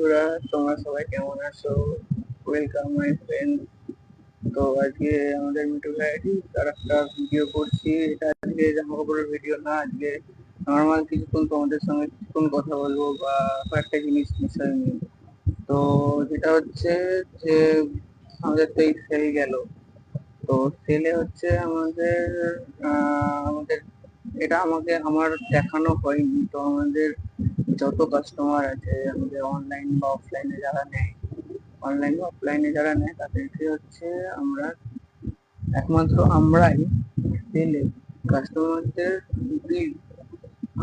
বন্ধুরা, তোমরা সবাই কেমন আছো? Welcome my friend. তো আজকে আমাদের মিটু ভাইটি তার একটা ভিডিও করছি। এটা আজকে জামা কাপড়ের ভিডিও না, আজকে নর্মাল কিছুক্ষণ তোমাদের সঙ্গে কিছুক্ষণ কথা বলবো বা কয়েকটা জিনিস বিষয় নিয়ে। তো যেটা হচ্ছে যে আমাদের তো এই সেল গেল। তো সেলে হচ্ছে আমাদের এটা আমার দেখানো হয়নি। তো আমাদের যত কাস্টমার আছে, আমাদের অনলাইন বা অফলাইনে যারা নেয়, অনলাইন বা অফলাইনে যারা নেয় তাদেরকে হচ্ছে আমরা একমাত্র আমরাই সেলে কাস্টমারদের বিল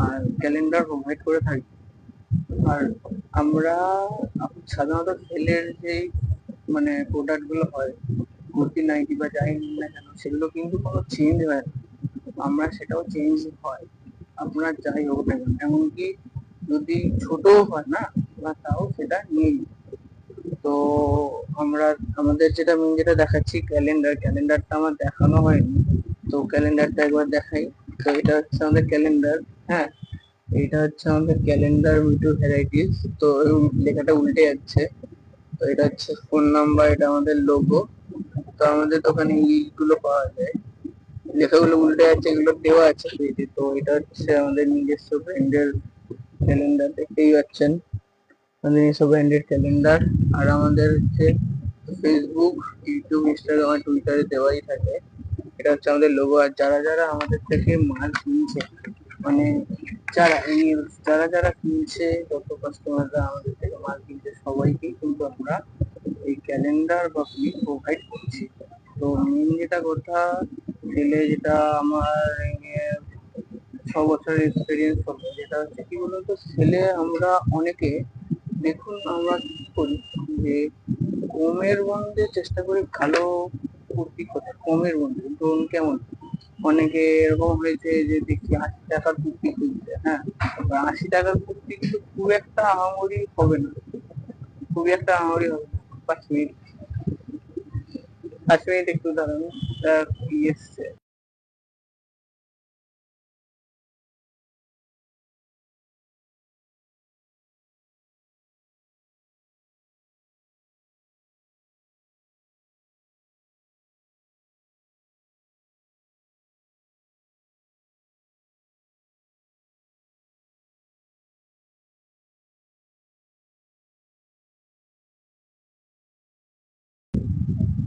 আর ক্যালেন্ডার প্রোভাইড করে থাকি। আর আমরা সাধারণত সেলের যেই প্রোডাক্ট গুলো হয়, কুর্তি নাইটি বা যাই নিন না কেন, সেগুলো কিন্তু কোনো চেঞ্জ হয় না। আমরা সেটাও চেঞ্জ হয় আপনার যাই হোক না কেন, এমনকি যদি ছোটও হয় না, আমরা তাও সেটা নিই। তো আমরা আমাদের যেটা দেখাচ্ছি ক্যালেন্ডারটা আমার দেখানো হয়নি। তো ক্যালেন্ডারটা একবার দেখাই। তো এটা হচ্ছে আমাদের ক্যালেন্ডার। হ্যাঁ, এটা হচ্ছে আমাদের ক্যালেন্ডার মিটু ভ্যারাইটিস। তো লেখাটা উল্টে যাচ্ছে। তো এটা হচ্ছে ফোন নাম্বার, এটা আমাদের লোগো। তো আমাদের দোকানে এইগুলো পাওয়া যায়। লেখাগুলো উল্টে যাচ্ছে, এগুলো দেওয়া আছে পেজে। তো এটা হচ্ছে আমাদের নিজস্ব ব্র্যান্ডের ক্যালেন্ডার, দেখতেই পাচ্ছেন আমাদের নিজস্ব ব্র্যান্ডের ক্যালেন্ডার। আর আমাদের হচ্ছে ফেসবুক, ইউটিউব, ইনস্টাগ্রাম আর টুইটারে দেওয়াই থাকে। এটা হচ্ছে আমাদের লোগো। আর যারা যারা আমাদের থেকে মাল কিনছে, মানে যারা যারা কিনছে, যত কাস্টমাররা আমাদের থেকে মাল কিনছে, সবাইকেই কিন্তু আমরা এই ক্যালেন্ডার বা প্রিন্ট প্রোভাইড করছি। তো মেন যেটা কথা, সেলে যেটা আমার 6 বছরের এক্সপিরিয়েন্স হবে, যেটা হচ্ছে কি বলতো, সেলে আমরা অনেকে, দেখুন আমরা কি করি যে কমের মধ্যে চেষ্টা করি ভালো কুর্তি করতে। কমের মধ্যে ধরুন কেমন, অনেকে এরকম হয়েছে যে দেখি 80 টাকার কুর্তি কিনছে। হ্যাঁ, 80 টাকার কুর্তি কিন্তু খুব একটা আহামরি হবে না, খুবই একটা আহামরি হবে না। 5 মিনিট, 5 মিনিট একটু দাঁড়ান। কি এসছে?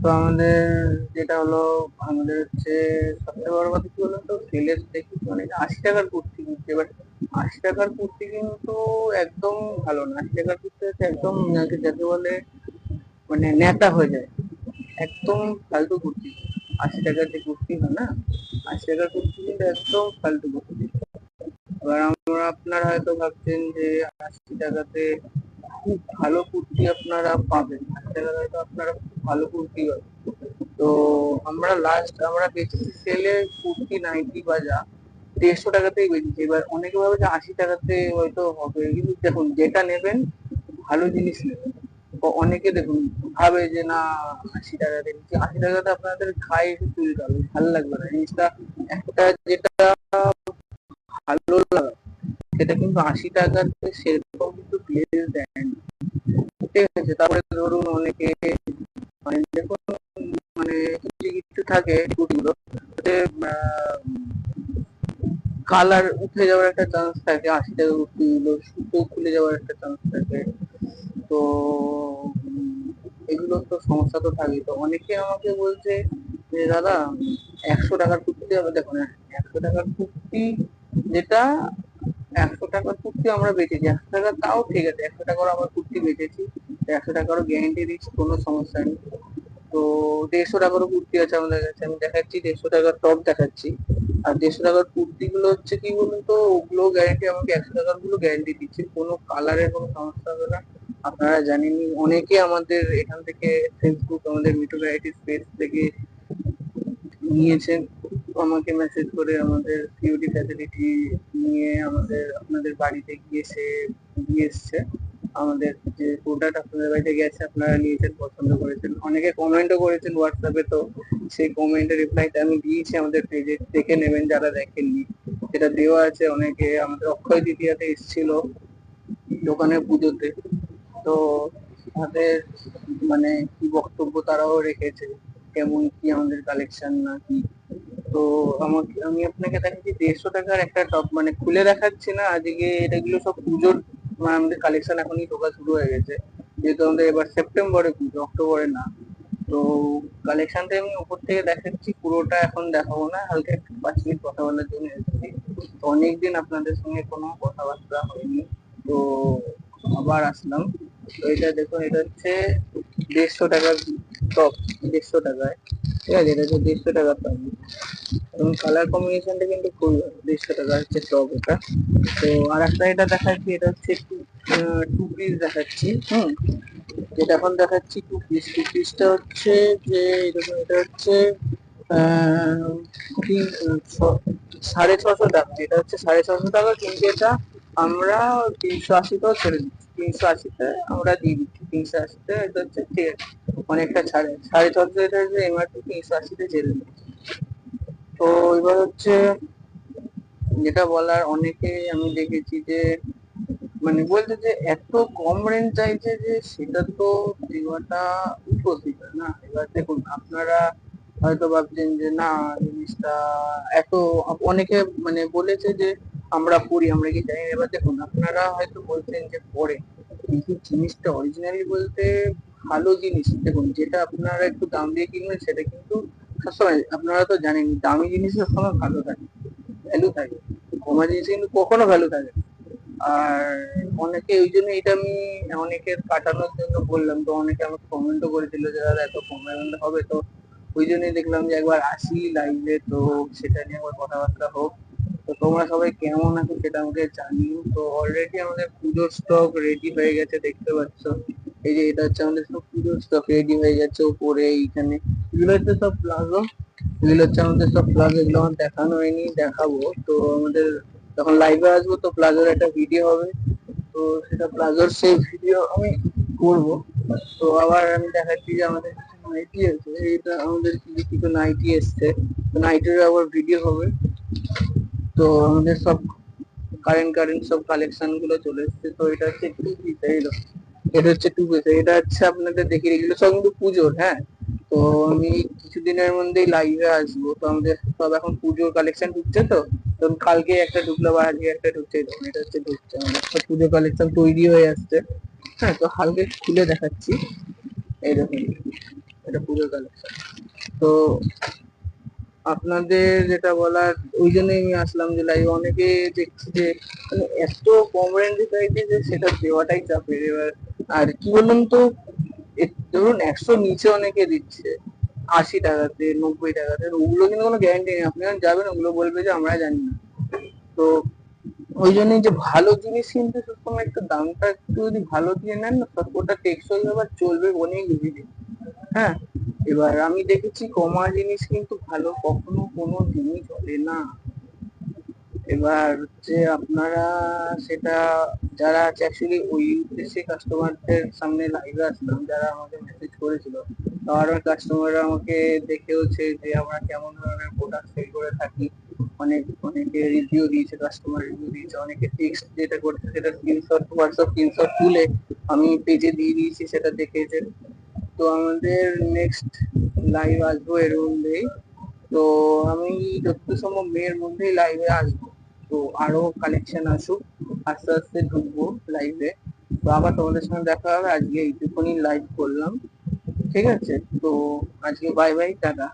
তো আমাদের যেটা হলো, আমাদের হচ্ছে সবচেয়ে বড় কথা কি বলতো, সেলের দেখি মানে 80 টাকার কুর্তি কিনছে। এবার 80 টাকার কুর্তি কিন্তু একদম ভালো না। 80 টাকার কুর্তি হচ্ছে একদম যাকে বলে নেতা হয়ে যায়, একদম ফালতু কুর্তি। 80 টাকার যে কুর্তি হয় না, 80 টাকার কুর্তি কিন্তু একদম ফালতু কুর্তি। এবার আপনারা হয়তো ভাবছেন যে 80 টাকাতে খুব ভালো কুর্তি আপনারা পাবেন, 80 টাকায় হয়তো আপনারা খুব ভালো কুর্তি পাবেন। তো আমরা বেচেছি সেলে কুর্তি নাইটি বা যা 150 টাকাতেই বেচেছি। এবার অনেকে ভাবে যে 80 টাকাতে হয়তো হবে, কিন্তু দেখুন যেটা নেবেন ভালো জিনিস নেবেন। অনেকে দেখুন ভাবে যে না, 80 টাকাতে নিচ্ছি, 80 টাকাতে আপনাদের গায়ে এসে চুলকাবে, হবে, ভালো লাগবে না জিনিসটা। একটা যেটা ভালো লাগে সেটা কিন্তু 80 টাকাতে সেরকম কিন্তু প্লেস দেয় না। ঠিক আছে, তারপরে ধরুন অনেকে দেখুন কিছু কিছু থাকে কুর্তিগুলো, কালার উঠে যাওয়ার একটা চান্স থাকে। 80 টাকার কুর্তিগুলো সুতো খুলে যাওয়ার একটা চান্স থাকে। তো এগুলো তো সমস্যা তো থাকে। তো অনেকে আমাকে বলছে যে দাদা 100 টাকার কুর্তি হবে। দেখো না, 100 টাকার কুর্তি যেটা 100 টাকার কুর্তি আমরা বেচেছি, 100 টাকা তাও ঠিক আছে, 100 টাকারও আমার কুর্তি বেচেছি। 100 টাকারও গ্যারেন্টি দিচ্ছি, কোনো সমস্যা নেই। তো 150 টাকারও কুর্তি আছে আমাদের কাছে, আমি দেখাচ্ছি 150 টাকার টপ দেখাচ্ছি। আর 150 টাকার কুর্তি গুলো হচ্ছে কি বলুন তো, ওগুলো গ্যারেন্টি আমাকে 100 টাকার গুলো গ্যারেন্টি দিচ্ছে, কোনো কালারের কোনো সমস্যা হবে না। আপনারা জানেনই, অনেকে আমাদের এখান থেকে ফেসবুক, আমাদের মিঠু ভ্যারাইটিস পেজ থেকে নিয়েছেন, আমাকে মেসেজ করে আমাদের সিওডি ফ্যাসিলিটি নিয়ে আপনাদের বাড়িতে গিয়েছে দিয়ে এসছে। আমাদের যে প্রোডাক্ট আপনাদের বাড়িতে গেছে, আপনারা নিয়েছেন, পছন্দ করেছেন, অনেকে কমেন্টও করেছেন হোয়াটসঅ্যাপে। তো সেই কমেন্টের রিপ্লাইটা আমি দিয়েছি আমাদের পেজে, দেখে নেবেন যারা দেখেননি, সেটা দেওয়া আছে। অনেকে আমাদের অক্ষয় তৃতীয়াতে এসেছিল দোকানে পুজোতে। তো তাদের মানে কি বক্তব্য তারাও রেখেছে, কেমন কি আমাদের কালেকশন না কি। তো আমি আপনাকে দেখাচ্ছি 150 টাকার একটা টপ, মানে খুলে দেখাচ্ছি না আজকে, এটাগুলো সব পুজোর, মানে আমাদের কালেকশন এখনই ঢোকা শুরু হয়ে গেছে, যেহেতু আমাদের এবার সেপ্টেম্বরে পুজো, অক্টোবরে না। তো কালেকশনটা আমি উপর থেকে দেখাচ্ছি, পুরোটা এখন দেখাবো না, হালকা একটু 5 মিনিট কথা বলার জন্য এসেছি। তো অনেকদিন আপনাদের সঙ্গে কোনো কথাবার্তা হয়নি, তো আবার আসলাম। তো এটা দেখুন, এটা হচ্ছে 150 টাকার টপ, 150 টাকায়, ঠিক আছে, এটা হচ্ছে 150 টাকার টপ, এবং কালার কম্বিনেশনটা কিন্তু খুব ভালো। 150 টাকা হচ্ছে টপ এটা। তো আর একটা এটা দেখাচ্ছি, এটা হচ্ছে টু পিস দেখাচ্ছি। যেটা এখন দেখাচ্ছি টু পিসটা হচ্ছে যে এরকম, এটা হচ্ছে আহ, 650 টাকা, এটা হচ্ছে 650 টাকা, কিন্তু এটা আমরা 380তেও ছেড়ে দিচ্ছি, 380-তে আমরা দিয়ে দিচ্ছি, 380-তে এটা হচ্ছে ঠিক আছে, অনেকটা ছাড়ে, 650, এটা হচ্ছে এমআরপি, 380-তে ছেড়ে দিচ্ছি। তো এবার হচ্ছে যেটা বলার, অনেকে আমি দেখেছি যে মানে বলছে যে এত কম রেঞ্জ চাইছে, যে সেটা তো দেওয়াটা ইম্পসিবল না। এবার দেখুন, আপনারা হয়তো ভাবছেন যে না জিনিসটা এত, অনেকে মানে বলেছে যে আমরা পড়ি, আমরা কি জানি না। এবার দেখুন, আপনারা হয়তো বলছেন যে পড়ে, কিন্তু জিনিসটা অরিজিনালি বলতে ভালো জিনিস, দেখুন যেটা আপনারা একটু দাম দিয়ে কিনবেন সেটা কিন্তু সবসময়, আপনারা তো জানেন দামি জিনিস সবসময় ভালো থাকে, ভ্যালু থাকে, কমা জিনিস কিন্তু কখনো ভ্যালু থাকে না। আর অনেকে ওই জন্য এটা আমি অনেকের কাটানোর জন্য বললাম, তো অনেকে আমাকে কমেন্টও করেছিল যে দাদা এত কমে আনলে হবে, তো ওই জন্যই দেখলাম যে একবার আসি লাইভে, তো সেটা নিয়ে একবার কথাবার্তা হোক। তো তোমরা সবাই কেমন আছো সেটা আমাকে জানিও। তো অলরেডি আমাদের পুজোর স্টক রেডি হয়ে গেছে, দেখতে পাচ্ছ, এই যে এটা হচ্ছে আমাদের সব পুজোর স্টক রেডি হয়ে গেছে উপরে এইখানে, এগুলো হচ্ছে সব প্লাজো, এগুলো হচ্ছে আমাদের সব প্লাজো, এগুলো আমার দেখানো হয়নি, দেখাবো। তো আমাদের যখন লাইভে আসবো তো প্লাজোর একটা ভিডিও হবে, তো সেটা প্লাজোর সেই ভিডিও আমি করবো। তো আবার আমি দেখাচ্ছি যে আমাদের কিছু নাইটি আছে, এটা আমাদের কিছু কিছু নাইটি এসছে, তো নাইটির আবার ভিডিও হবে। তো আমাদের সব কারেন্ট কারেন্ট সব কালেকশন গুলো চলে এসছে। তো এটা হচ্ছে টু পিস, এটা হচ্ছে টু পিস, এটা হচ্ছে আপনাদের দেখিয়ে, এগুলো সব কিন্তু পুজোর, হ্যাঁ। তো আমি কিছুদিনের মধ্যেই লাইভে আসবো, তো আমাদের সব এখন পুজোর কালেকশন ঢুকছে, তো কালকে একটা ঢুকলো বা আজকে একটা ঢুকছে, এটা হচ্ছে ঢুকছে, আমাদের সব পুজোর কালেকশন তৈরি হয়ে আসছে। হ্যাঁ, তো হালকা খুলে দেখাচ্ছি, এইরকম, এটা পুজোর কালেকশন। তো আপনাদের যেটা বলার, ওই জন্যই আমি আসলাম যে লাইভ, অনেকে দেখছি যে মানে এত কম রেঞ্জে চাইছে যে সেটা দেওয়াটাই চাপের। এবার আর কি বলুন তো, ধরুন 100 নিচে অনেকে দিচ্ছে, 80 টাকাতে, 90 টাকাতে, ওগুলো কিন্তু কোনো গ্যারান্টি নেই, আপনি যখন যাবেন ওগুলো বলবে যে আমরা জানি না। তো ওই জন্যই যে ভালো জিনিস কিনতে সবসময় একটু দামটা একটু যদি ভালো দিয়ে নেন না, ওটা টেকসই হবে, চলবে অনেক দিন। হ্যাঁ, এবার আমি দেখেছি কমা জিনিস কিন্তু ভালো কখনো কোনো দিনই চলে না। এবার হচ্ছে আপনারা সেটা, যারা আছে অ্যাকচুয়ালি ওই উদ্দেশ্যে কাস্টমারদের সামনে লাইভে আসলাম, যারা আমাকে মেসেজ করেছিল, আর কাস্টমাররা আমাকে দেখেওছে যে আমরা কেমন ধরনের প্রোডাক্ট সেল করে থাকি। অনেকে রিভিউ দিয়েছে, কাস্টমার রিভিউ দিয়েছে, অনেকে টেক্সট যেটা করছে সেটা স্ক্রিনশট, হোয়াটসঅ্যাপ স্ক্রিনশট তুলে আমি পেজে দিয়ে দিয়েছি, সেটা দেখেছে। তো আমাদের নেক্সট লাইভ আসবো এর মধ্যেই, তো আমি যতদূর সম্ভব মেয়ের মধ্যেই লাইভে আসবো। তো আরো কালেকশন আসুক, আস্তে আস্তে ঢুকবো লাইভে। তো আবার তোমাদের সঙ্গে দেখা হবে, আজকে এইটুকুনি লাইভ করলাম, ঠিক আছে। তো আজকে বাই বাই, টাটা।